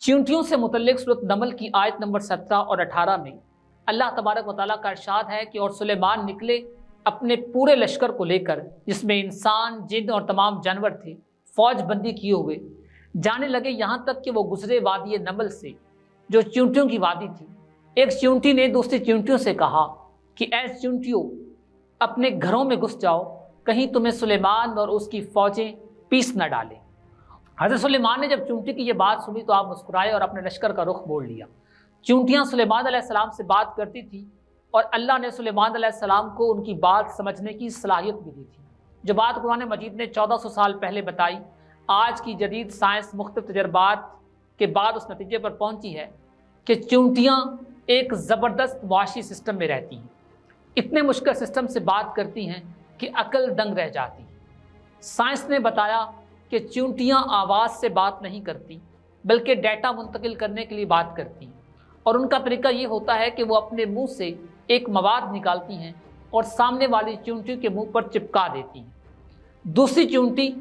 चींटियों से मुतल्लिक सूरत नमल की आयत नंबर 17 और 18 में अल्लाह तबारक व तआला का इरशाद है कि और सुलेमान निकले अपने पूरे लश्कर को लेकर, जिसमें इंसान, जिन और तमाम जानवर थे, फौज बंदी किए हुए जाने लगे, यहाँ तक कि वो गुजरे वादी नमल से जो चींटियों की वादी थी। एक चींटी ने दूसरी चींटियों से कहा कि ऐ चींटियों, अपने घरों में घुस जाओ, कहीं तुम्हें सुलेमान और उसकी फौजें पीस न डालें। हज़रत सुलेमान ने जब चींटी की ये बात सुनी तो आप मुस्कुराए और अपने लश्कर का रुख मोड़ लिया। चींटियाँ सुलेमान अलैहिस्सलाम से बात करती थी और अल्लाह ने सुलेमान अलैहिस्सलाम को उनकी बात समझने की सलाहियत भी दी थी। जो बात कुरान मजीद ने 1400 साल पहले बताई, आज की जदीद साइंस मुख्तलिफ तजर्बात के बाद उस नतीजे पर पहुंची है कि चींटियाँ एक ज़बरदस्त मुआशी सिस्टम में रहती हैं। इतने मुश्किल सिस्टम से बात करती हैं कि अकल दंग रह जाती है। साइंस ने बताया कि चींटियाँ आवाज़ से बात नहीं करती, बल्कि डेटा मुंतकिल करने के लिए बात करती हैं, और उनका तरीका ये होता है कि वो अपने मुंह से एक मवाद निकालती हैं और सामने वाली चींटी के मुंह पर चिपका देती हैं। दूसरी चींटी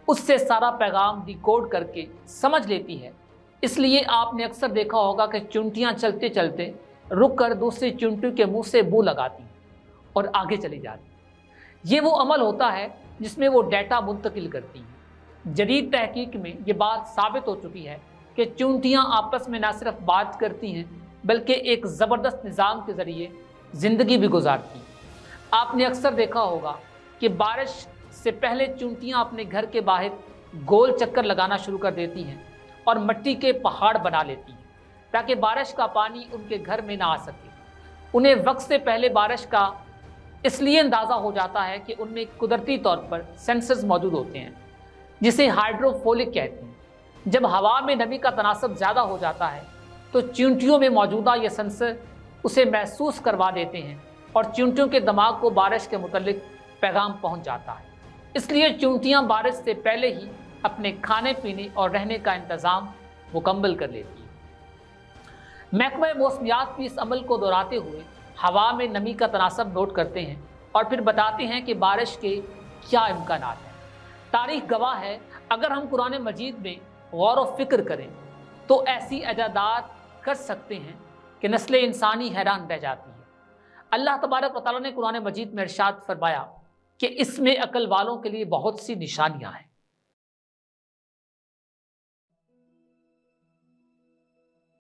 उससे सारा पैगाम डिकोड करके समझ लेती है। इसलिए आपने अक्सर देखा होगा कि चींटियाँ चलते चलते रुक कर दूसरी चींटी के मुंह से बू लगाती हैं और आगे चली जाती हैं। ये वो अमल होता है जिसमें वो डेटा मुंतकिल करती हैं। जदीद तहकीक में ये बात साबित हो चुकी है कि चींटियाँ आपस में न सिर्फ बात करती हैं, बल्कि एक ज़बरदस्त निज़ाम के ज़रिए ज़िंदगी भी गुजारती हैं। आपने अक्सर देखा होगा कि बारिश से पहले चींटियाँ अपने घर के बाहर गोल चक्कर लगाना शुरू कर देती हैं और मिट्टी के पहाड़ बना लेती हैं ताकि बारिश का पानी उनके घर में ना आ सके। उन्हें वक्त से पहले बारिश का इसलिए अंदाज़ा हो जाता है कि उनमें कुदरती तौर पर सेंसर्स मौजूद होते हैं, जिसे हाइड्रोफोलिक कहते हैं। जब हवा में नमी का तनासब ज़्यादा हो जाता है तो चींटियों में मौजूदा ये सेंसर उसे महसूस करवा देते हैं और चींटियों के दिमाग को बारिश के मुतल्लिक पैगाम पहुंच जाता है। इसलिए चींटियां बारिश से पहले ही अपने खाने पीने और रहने का इंतज़ाम मुकम्मल कर लेती हैं। महकमा मौसमियात भी इस अमल को दोहराते हुए हवा में नमी का तनासब नोट करते हैं और फिर बताते हैं कि बारिश के क्या इम्कानात हैं। तारीख गवाह है, अगर हम कुरान मजीद में गौर व फिक्र करें तो ऐसी इजादात कर सकते हैं कि नस्ल इंसानी हैरान रह जाती है। अल्लाह तबारक व तआला ने कुरान मजीद में इरशाद फरमाया कि इसमें अकल वालों के लिए बहुत सी निशानियां हैं।